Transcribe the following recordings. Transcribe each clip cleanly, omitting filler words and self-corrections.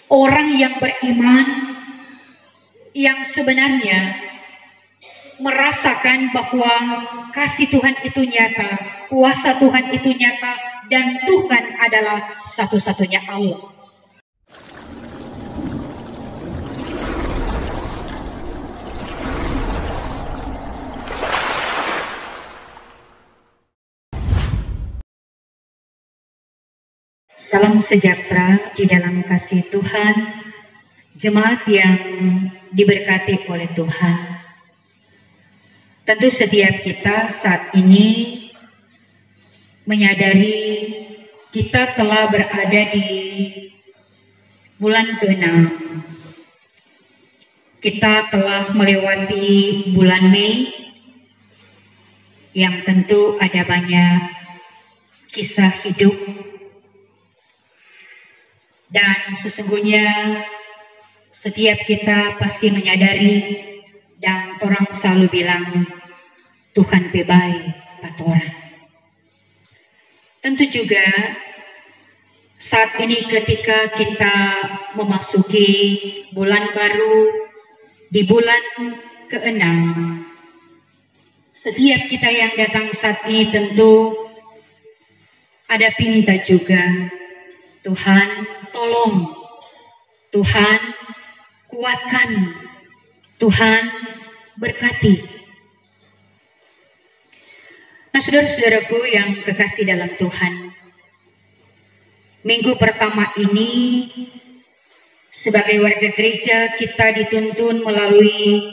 Orang yang beriman yang sebenarnya merasakan bahwa kasih Tuhan itu nyata, kuasa Tuhan itu nyata, dan Tuhan adalah satu-satunya Allah. Salam sejahtera di dalam kasih Tuhan, jemaat yang diberkati oleh Tuhan. Tentu setiap kita saat ini menyadari kita telah berada di bulan ke-6. Kita telah melewati bulan Mei yang tentu ada banyak kisah hidup. Dan sesungguhnya setiap kita pasti menyadari dan orang selalu bilang Tuhan bebai orang. Tentu juga saat ini ketika kita memasuki bulan baru di bulan ke-6, setiap kita yang datang saat ini tentu ada pinta juga, Tuhan tolong, Tuhan kuatkan, Tuhan berkati. Nah, saudara-saudaraku yang kekasih dalam Tuhan, minggu pertama ini sebagai warga gereja kita dituntun melalui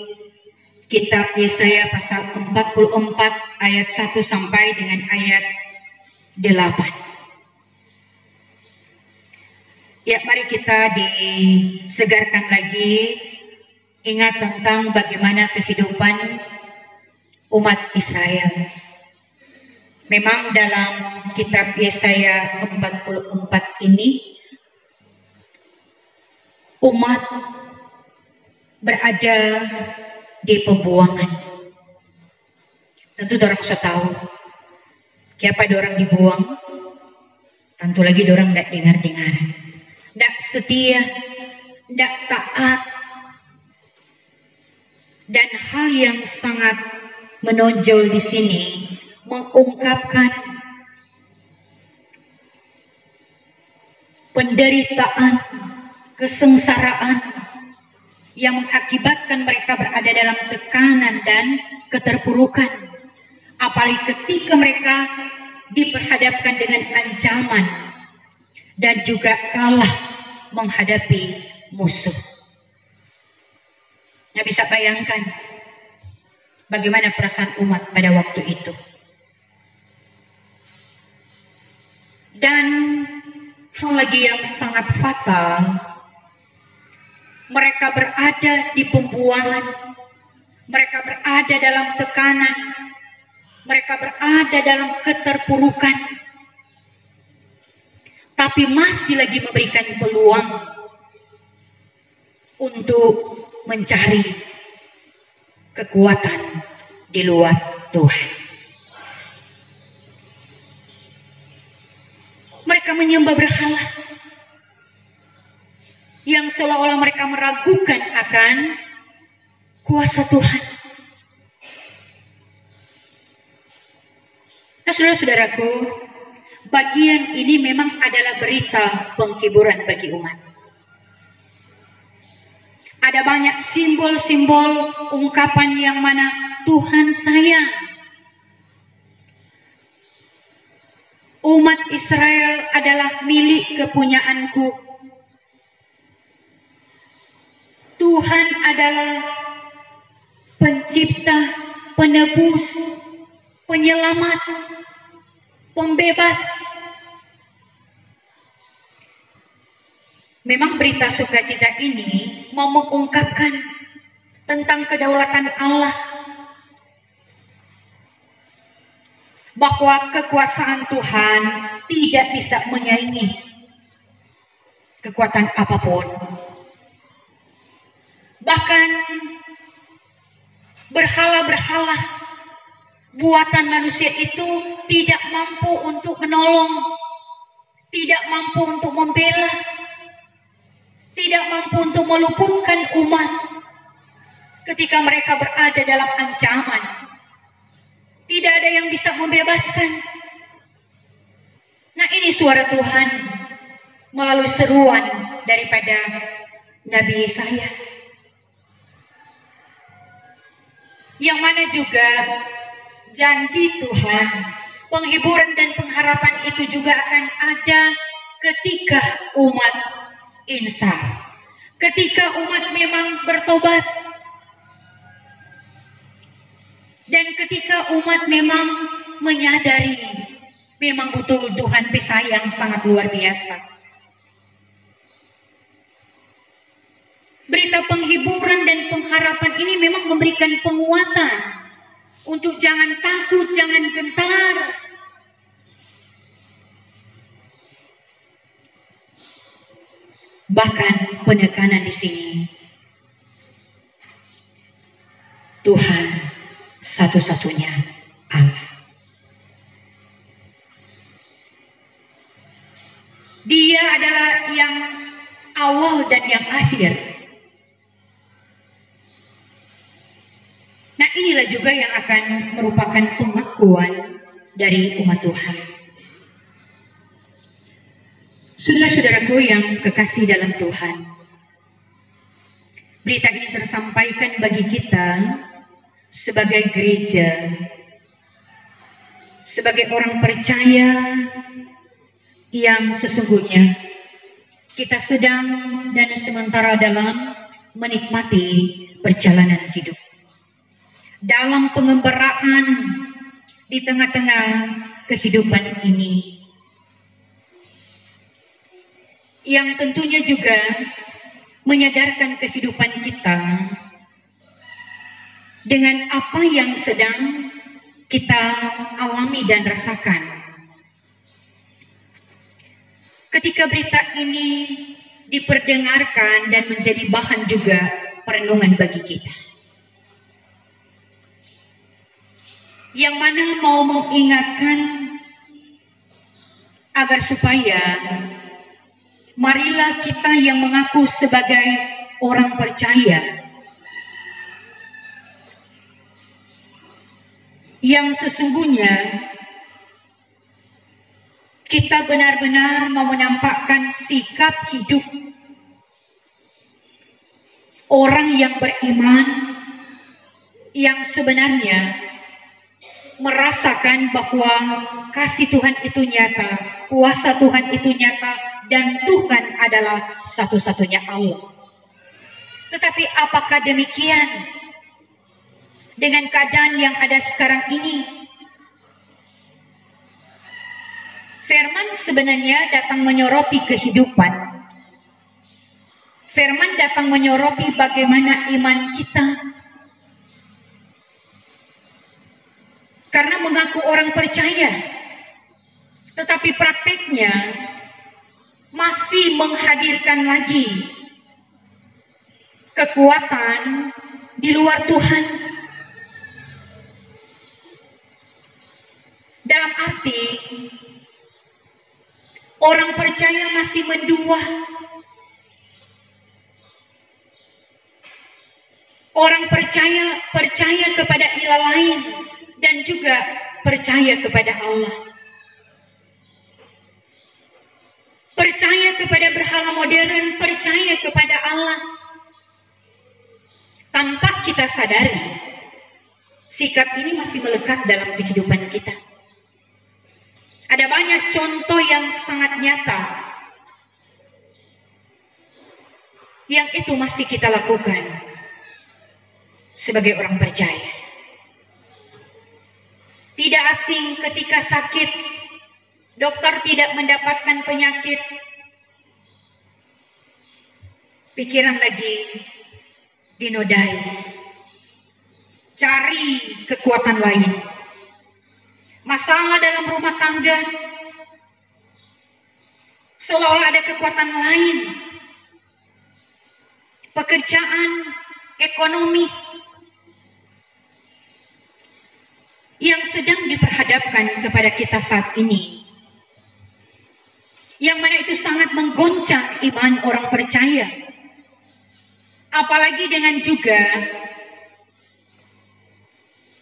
kitab Yesaya pasal 44 ayat 1 sampai dengan ayat 8. Ya, mari kita disegarkan lagi, ingat tentang bagaimana kehidupan umat Israel. Memang dalam kitab Yesaya 44 ini, umat berada di pembuangan. Tentu dorang sudah tahu, siapa dorang dibuang, tentu lagi dorang tidak dengar-dengar. Tidak setia, tidak taat, dan hal yang sangat menonjol di sini mengungkapkan penderitaan, kesengsaraan yang mengakibatkan mereka berada dalam tekanan dan keterpurukan, apalagi ketika mereka diperhadapkan dengan ancaman dan juga kalah menghadapi musuh. Nah, bisa bayangkan bagaimana perasaan umat pada waktu itu. Dan hal lagi yang sangat fatal, mereka berada di pembuangan, mereka berada dalam tekanan, mereka berada dalam keterpurukan, tapi masih lagi memberikan peluang untuk mencari kekuatan di luar Tuhan. Mereka menyembah berhala yang seolah-olah mereka meragukan akan kuasa Tuhan. Nah, saudara-saudaraku, bagian ini memang adalah berita penghiburan bagi umat. Ada banyak simbol-simbol ungkapan yang mana Tuhan sayang. Umat Israel adalah milik kepunyaanku. Tuhan adalah pencipta, penebus, penyelamat, pembebas. Memang berita sukacita ini mau mengungkapkan tentang kedaulatan Allah, bahwa kekuasaan Tuhan tidak bisa menyaingi kekuatan apapun. Bahkan berhala-berhala buatan manusia itu tidak mampu untuk menolong, tidak mampu untuk membela, tidak mampu untuk meluputkan umat ketika mereka berada dalam ancaman. Tidak ada yang bisa membebaskan. Nah, ini suara Tuhan melalui seruan daripada Nabi Yesaya. Yang mana juga janji Tuhan, penghiburan dan pengharapan itu juga akan ada ketika umat insaf, ketika umat memang bertobat, dan ketika umat memang menyadari memang betul Tuhan pesayang sangat luar biasa. Berita penghiburan dan pengharapan ini memang memberikan penguatan untuk jangan takut, jangan gentar. Bahkan penekanan di sini, Tuhan satu-satunya Allah. Dia adalah yang awal dan yang akhir. Nah, inilah juga yang akan merupakan pengakuan dari umat Tuhan. Saudara-saudaraku yang kekasih dalam Tuhan, berita ini tersampaikan bagi kita sebagai gereja, sebagai orang percaya yang sesungguhnya kita sedang dan sementara dalam menikmati perjalanan hidup, dalam pengembaraan di tengah-tengah kehidupan ini, yang tentunya juga menyadarkan kehidupan kita dengan apa yang sedang kita alami dan rasakan. Ketika berita ini diperdengarkan dan menjadi bahan juga perenungan bagi kita, yang mana mau mengingatkan agar supaya marilah kita yang mengaku sebagai orang percaya yang sesungguhnya kita benar-benar mau menampakkan sikap hidup orang yang beriman yang sebenarnya merasakan bahwa kasih Tuhan itu nyata, kuasa Tuhan itu nyata, dan Tuhan adalah satu-satunya Allah. Tetapi apakah demikian dengan keadaan yang ada sekarang ini? Firman sebenarnya datang menyoroti kehidupan. Firman datang menyoroti bagaimana iman kita. Karena mengaku orang percaya, tetapi prakteknya masih menghadirkan lagi kekuatan di luar Tuhan. Dalam arti orang percaya masih mendua. Orang percaya kepada ilah lain dan juga percaya kepada Allah. Percaya kepada berhala modern, percaya kepada Allah. Tanpa kita sadari, sikap ini masih melekat dalam kehidupan kita. Ada banyak contoh yang sangat nyata yang itu masih kita lakukan sebagai orang percaya. Tidak asing ketika sakit, dokter tidak mendapatkan penyakit, pikiran lagi dinodai, cari kekuatan lain. Masalah dalam rumah tangga, seolah-olah ada kekuatan lain. Pekerjaan, ekonomi yang sedang diperhadapkan kepada kita saat ini, yang mana itu sangat menggoncang iman orang percaya. Apalagi dengan juga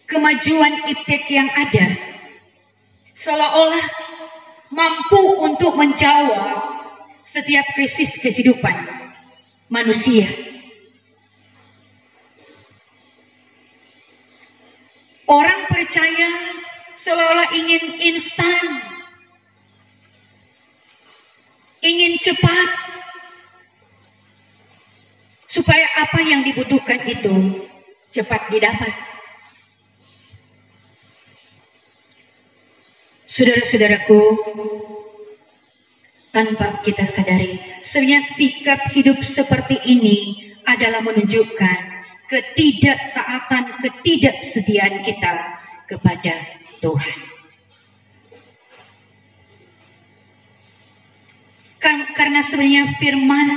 kemajuan iptek yang ada, seolah-olah mampu untuk menjawab setiap krisis kehidupan manusia. Orang percaya seolah-olah ingin instan, ingin cepat, supaya apa yang dibutuhkan itu cepat didapat. Saudara-saudaraku, tanpa kita sadari, sebenarnya sikap hidup seperti ini adalah menunjukkan ketidaktaatan, ketidaksetiaan kita kepada Tuhan. Karena sebenarnya firman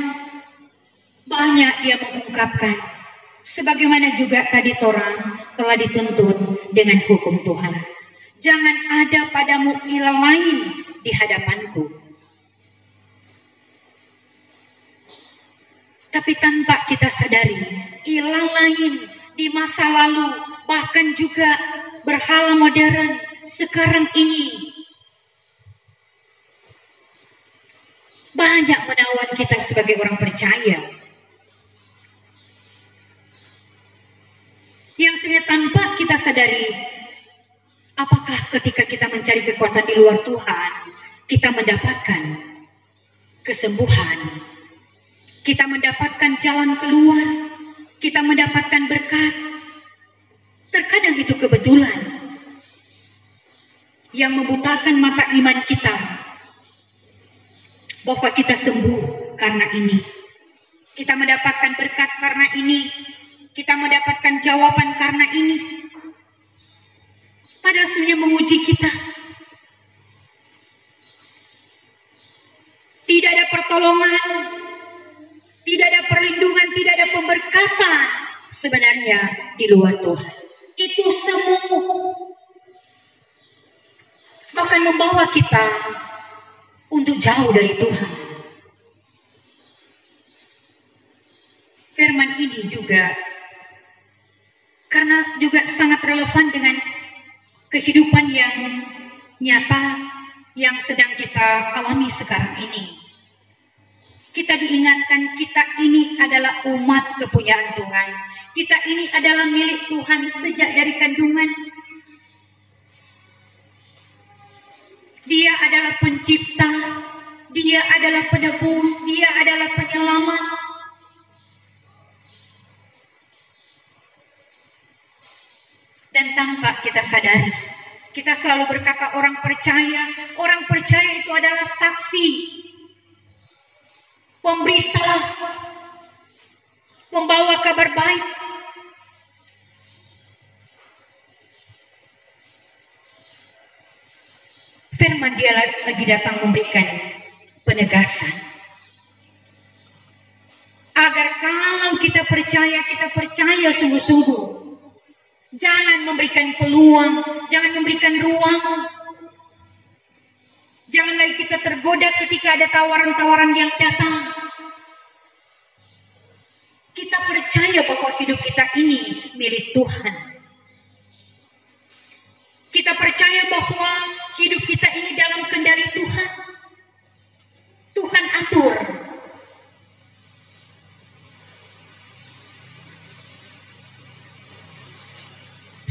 banyak dia mengungkapkan, sebagaimana juga tadi Torah telah dituntun dengan hukum Tuhan. Jangan ada padamu ilah lain di hadapanku. Tapi tanpa kita sadari, ilah lain di masa lalu, bahkan juga berhala modern sekarang ini, banyak menawan kita sebagai orang percaya. Yang sebenarnya tanpa kita sadari, apakah ketika kita mencari kekuatan di luar Tuhan, kita mendapatkan kesembuhan, kita mendapatkan jalan keluar, kita mendapatkan berkat. Terkadang itu kebetulan yang membutakan mata iman kita, bahwa kita sembuh karena ini, kita mendapatkan berkat karena ini, kita mendapatkan jawaban karena ini. Padahal sebenarnya menguji kita. Tidak ada pertolongan, tidak ada perlindungan, tidak ada pemberkatan sebenarnya di luar Tuhan. Itu semua akan membawa kita untuk jauh dari Tuhan. Firman ini juga karena juga sangat relevan dengan kehidupan yang nyata yang sedang kita alami sekarang ini. Kita diingatkan kita ini adalah umat kepunyaan Tuhan. Kita ini adalah milik Tuhan sejak dari kandungan. Dia adalah pencipta, dia adalah penebus, dia adalah penyelamat. Dan tanpa kita sadari, kita selalu berkata orang percaya itu adalah saksi, pemberita, membawa kabar baik. Firman dia lagi datang memberikan penegasan. Agar kalau kita percaya sungguh-sungguh. Jangan memberikan peluang, jangan memberikan ruang. Jangan lagi kita tergoda ketika ada tawaran-tawaran yang datang. Kita percaya bahwa hidup kita ini milik Tuhan. Kita percaya bahwa hidup kita ini dalam kendali Tuhan. Tuhan atur.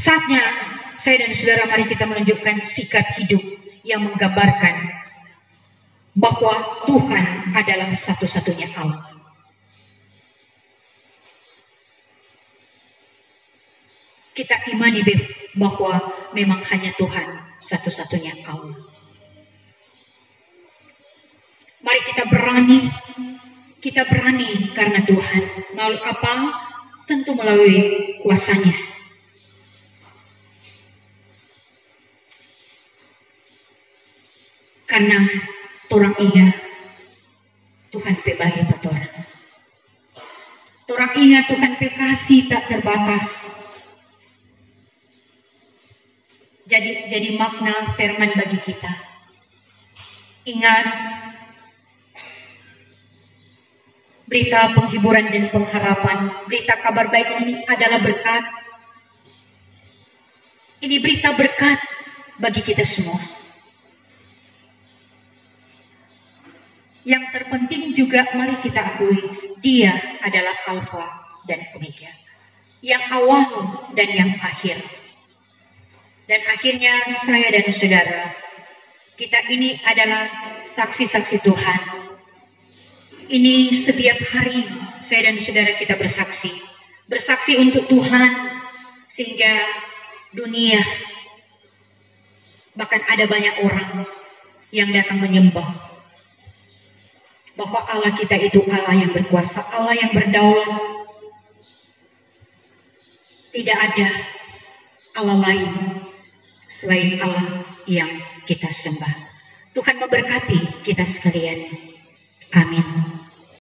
Saatnya saya dan saudara, mari kita menunjukkan sikap hidup yang menggambarkan bahwa Tuhan adalah satu-satunya Allah. Kita imani bahwa memang hanya Tuhan satu-satunya Allah. Mari kita berani karena Tuhan. Melalui apa? Tentu melalui kuasanya. Karena orang ingat Tuhan pebahi orang. Orang ingat Tuhan kasih tak terbatas. Jadi makna firman bagi kita. Ingat Berita penghiburan dan pengharapan, berita kabar baik ini adalah berkat. Ini berita berkat bagi kita semua. Yang terpenting juga mari kita akui, Dia adalah Alfa dan Omega, yang awal dan yang akhir. Dan akhirnya saya dan saudara, kita ini adalah saksi-saksi Tuhan. Ini setiap hari saya dan saudara kita bersaksi untuk Tuhan, sehingga dunia, bahkan ada banyak orang yang datang menyembah bahwa Allah kita itu Allah yang berkuasa, Allah yang berdaulat. Tidak ada Allah lain selain Allah yang kita sembah. Tuhan memberkati kita sekalian. Amin.